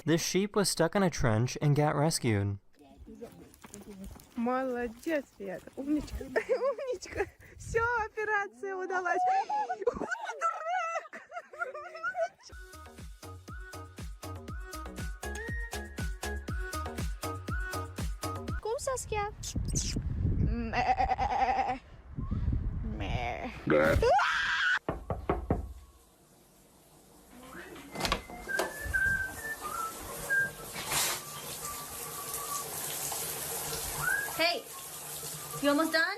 This sheep was stuck in a trench and got rescued. Молодец, Свет. Умничка. Умничка. Все, операция удалась. Дурак! Go, Saskia. Hey, you almost done?